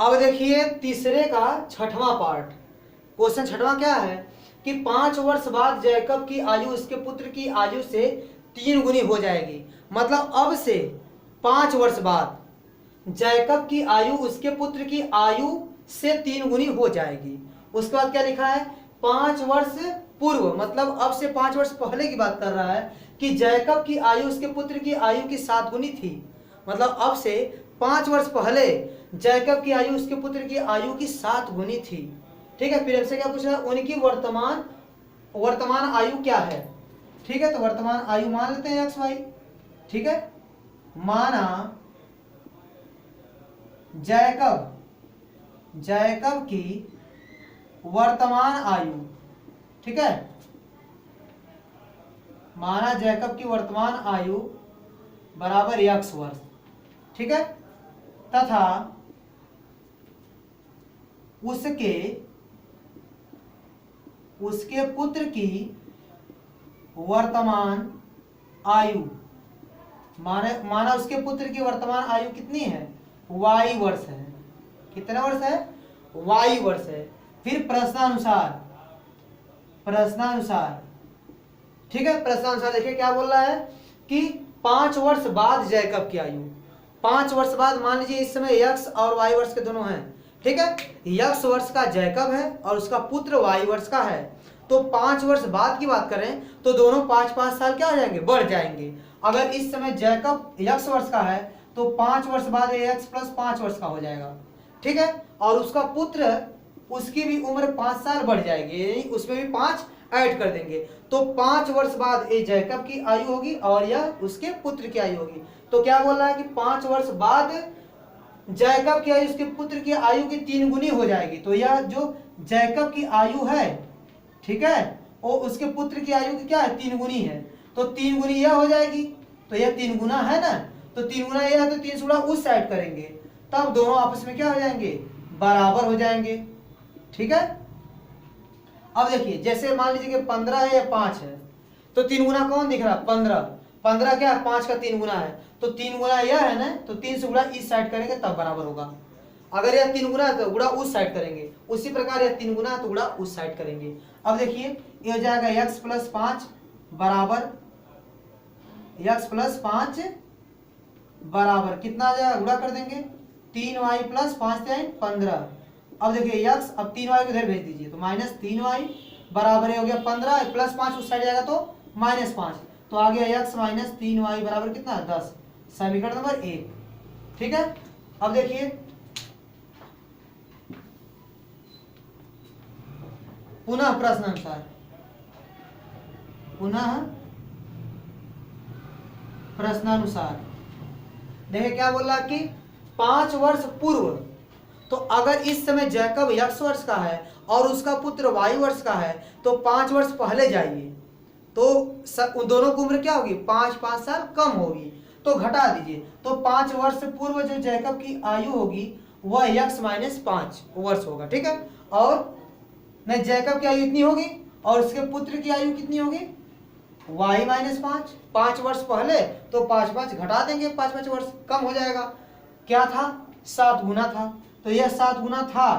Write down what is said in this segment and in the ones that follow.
अब देखिए तीसरे का छठवां पार्ट। क्वेश्चन छठवां क्या है कि 5 वर्ष बाद जैकब की आयु उसके पुत्र की आयु से 3 गुनी हो जाएगी। मतलब अब से 5 वर्ष बाद जैकब की आयु उसके पुत्र की आयु से 3 गुनी हो जाएगी। उसके बाद क्या लिखा है 5 वर्ष पूर्व, मतलब अब से 5 वर्ष पहले की बात कर रहा है कि जैकब की आयु उसके पुत्र की आयु की 7 गुनी थी। मतलब अब से 5 वर्ष पहले जैकब की आयु उसके पुत्र की आयु की 7 गुनी थी। ठीक है, फिर हमसे क्या पूछ रहा है, उनकी वर्तमान आयु क्या है। ठीक है, तो वर्तमान आयु मान लेते हैं XY। ठीक है, माना जैकब की वर्तमान आयु, ठीक है, माना जैकब की वर्तमान आयु बराबर X वर्ष। ठीक है, तथा उसके पुत्र की वर्तमान आयु, माना उसके पुत्र की वर्तमान आयु कितनी है, Y वर्ष है। कितना वर्ष है, Y वर्ष है। फिर प्रश्नानुसार, ठीक है, प्रश्नानुसार देखिए क्या बोल रहा है कि 5 वर्ष बाद जैकब की आयु, 5 वर्ष बाद मान लीजिए इस समय X और Y वर्ष के दोनों हैं। ठीक है, X वर्ष का जैकब है और उसका पुत्र Y वर्ष का है। तो 5 वर्ष बाद की बात करें तो दोनों 5-5 साल क्या हो जाएंगे, बढ़ जाएंगे। अगर इस समय जैकब X वर्ष का है तो 5 वर्ष बाद X प्लस 5 वर्ष का हो जाएगा। ठीक है, और उसका पुत्र, उसकी भी उम्र 5 साल बढ़ जाएगी, यानी उसमें भी 5 ऐड कर देंगे। तो 5 वर्ष बाद ये जैकब की आयु होगी और यह उसके पुत्र की आयु होगी। तो क्या बोल रहा है कि 5 वर्ष बाद जैकब की आयु उसके पुत्र की आयु की 3 गुनी हो जाएगी। तो यह जो जैकब की आयु है, ठीक है, वो उसके पुत्र की आयु की क्या है, 3 गुनी है। तो 3 गुनी यह हो जाएगी, तो यह 3 गुना है ना, तो 3 गुना यह है, तो 3 से गुणा उस साइड करेंगे, तब दोनों आपस में क्या हो जाएंगे, बराबर हो जाएंगे। ठीक है, अब देखिए जैसे मान लीजिए कि 15 है या 5 है, तो 3 गुना कौन दिख रहा है, 15 क्या है, 5 का 3 गुना है, तो 3 गुना यह है ना, तो 3 से गुणा इस साइड करेंगे तब बराबर होगा। अगर यह 3 गुना है तो गुणा उस साइड करेंगे, उसी प्रकार यह 3 गुना है तो गुणा उस साइड करेंगे। अब देखिए ये हो जाएगा x प्लस 5 बराबर, x प्लस 5 बराबर कितना आ जाएगा, गुणा कर देंगे, 3y प्लस 5 15। अब देखिए x, अब 3y को इधर भेज दीजिए, तो माइनस 3y बराबर हो गया 15, प्लस 5 उस साइड जाएगा तो माइनस 5, तो आ गया x माइनस 3y बराबर कितना, 10। समीकरण नंबर 1। ठीक है, अब देखिए पुनः प्रश्नानुसार देखिए क्या बोल रहा कि 5 वर्ष पूर्व, तो अगर इस समय जैकब X वर्ष का है और उसका पुत्र Y वर्ष का है तो 5 वर्ष पहले जाइए, तो उन दोनों की उम्र क्या होगी, 5-5 साल कम होगी, तो घटा दीजिए। तो 5 वर्ष पूर्व जो जैकब की आयु होगी वह X माइनस 5 वर्ष होगा। ठीक है, और नहीं, जैकब की आयु इतनी होगी और उसके पुत्र की आयु कितनी होगी, y माइनस 5 वर्ष पहले, तो 5-5 घटा देंगे, 5-5 वर्ष कम हो जाएगा। क्या था, 7 गुना था, तो यह 7 गुना था,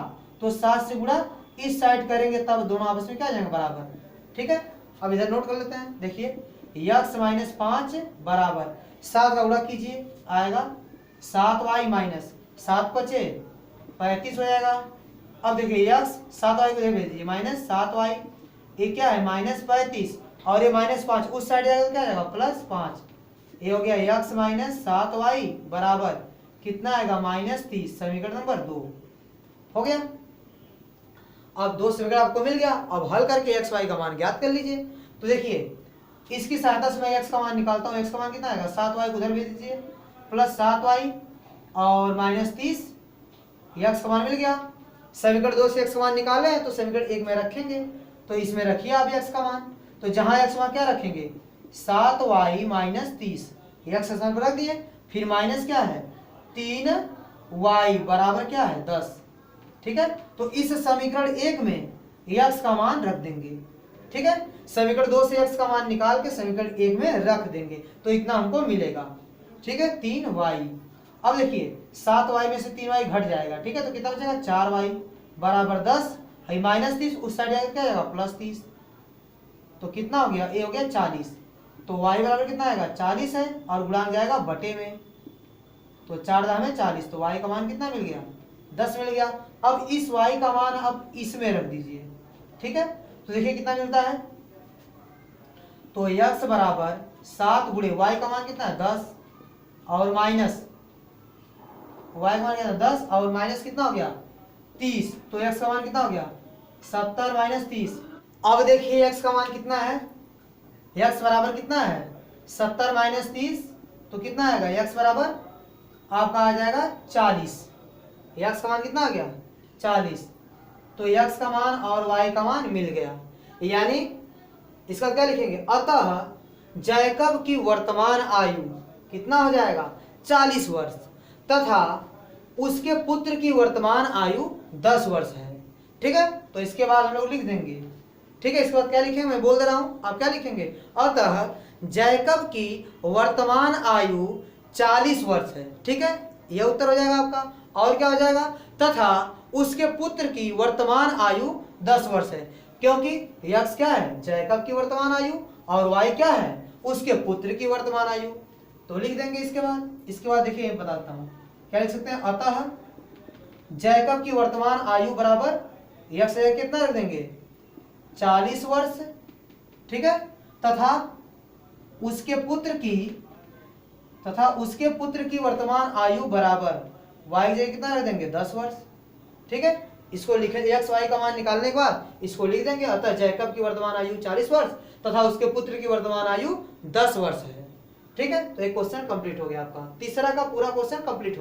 तो 7 से गुणा इस साइड करेंगे तब दोनों आपस में क्या आ जाएंगे, बराबर। ठीक है, अब इधर नोट कर लेते हैं। देखिए x माइनस 5 बराबर 7 का गुणा कीजिए, आएगा 7y माइनस 7 बचे 35 हो जाएगा। अब देखिए x 7y को इधर भेज दीजिए, माइनस 7y, ये क्या है माइनस 35, और ये माइनस 5 उस साइड जाएगा तो क्या जाएगा, प्लस 5। ये हो गया x माइनस 7y बराबर कितना आएगा, माइनस 30। समीकरण नंबर 2 हो गया। अब 2 समीकरण आपको मिल गया। अब हल करके x y का मान ज्ञात कर लीजिए। तो देखिए इसकी सहायता से मैं x का मान निकालता हूँ। x का मान कितना आएगा, 7y को उधर भेज दीजिए, प्लस 7y और माइनस 30, x का मान मिल गया। समीकरण 2 से x का मान निकाले हैं तो समीकरण 1 में रखेंगे, तो इसमें रखिए आप x का मान। तो जहां x मान क्या रखेंगे, 7y माइनस 30, x स्थान पर रख दिए, फिर माइनस क्या है 3y बराबर क्या है 10। ठीक है, तो इस समीकरण 1 में x का मान रख देंगे। ठीक है, समीकरण 2 से x का मान निकाल के समीकरण 1 में रख देंगे, तो इतना हमको मिलेगा। ठीक है, 3y। अब देखिए 7y में से 3y घट जाएगा, ठीक है, तो कितना बचेगा 4y बराबर 10, माइनस 30 उस साइड जाएगा क्या जाएगा प्लस 30, तो कितना हो गया ए हो गया 40, तो y बराबर कितना आएगा 40 है और गुणांक जाएगा बटे में, तो 4 दाम में 40, तो y का मान कितना मिल गया 10 मिल गया। अब इस y का मान अब इसमें रख दीजिए, ठीक है, तो देखिए कितना मिलता है, तो x बराबर 7 गुणे y का मान कितना है 10 और माइनस y का मान कितना 10 और माइनस कितना हो गया 30, तो x का मान कितना हो गया 70 माइनस 30। अब देखिए x का मान कितना है, x बराबर कितना है 70 माइनस 30, तो कितना आएगा x बराबर आपका आ जाएगा 40, x का मान कितना आ गया 40, तो x का मान और y का मान मिल गया। यानी इसका क्या लिखेंगे, अतः जैकब की वर्तमान आयु कितना हो जाएगा 40 वर्ष तथा उसके पुत्र की वर्तमान आयु 10 वर्ष है, ठीक है, तो इसके बाद हम लोग लिख देंगे, ठीक है, इसके बाद क्या लिखेंगे मैं बोल दे रहा हूं, आप क्या लिखेंगे, अतः जैकब की वर्तमान आयु 40 वर्ष है, ठीक है, यह उत्तर हो जाएगा आपका। और क्या हो जाएगा, तथा उसके पुत्र की वर्तमान आयु 10 वर्ष है, क्योंकि x क्या है जैकब की वर्तमान आयु और y क्या है उसके पुत्र की वर्तमान आयु, तो लिख देंगे इसके बाद देखिए मैं बताता हूं क्या लिख सकते हैं, अतः जैकब की वर्तमान आयु बराबर x कितना रख देंगे 40 वर्ष, ठीक है, तथा उसके पुत्र की वर्तमान आयु बराबर y कितना रख देंगे 10 वर्ष, ठीक है, इसको लिखे x y का मान निकालने के बाद इसको लिख देंगे, अतः जैकब की वर्तमान आयु 40 वर्ष तथा उसके पुत्र की वर्तमान आयु 10 वर्ष है, ठीक है, तो एक क्वेश्चन कंप्लीट हो गया आपका, तीसरा का पूरा क्वेश्चन कंप्लीट हो गया।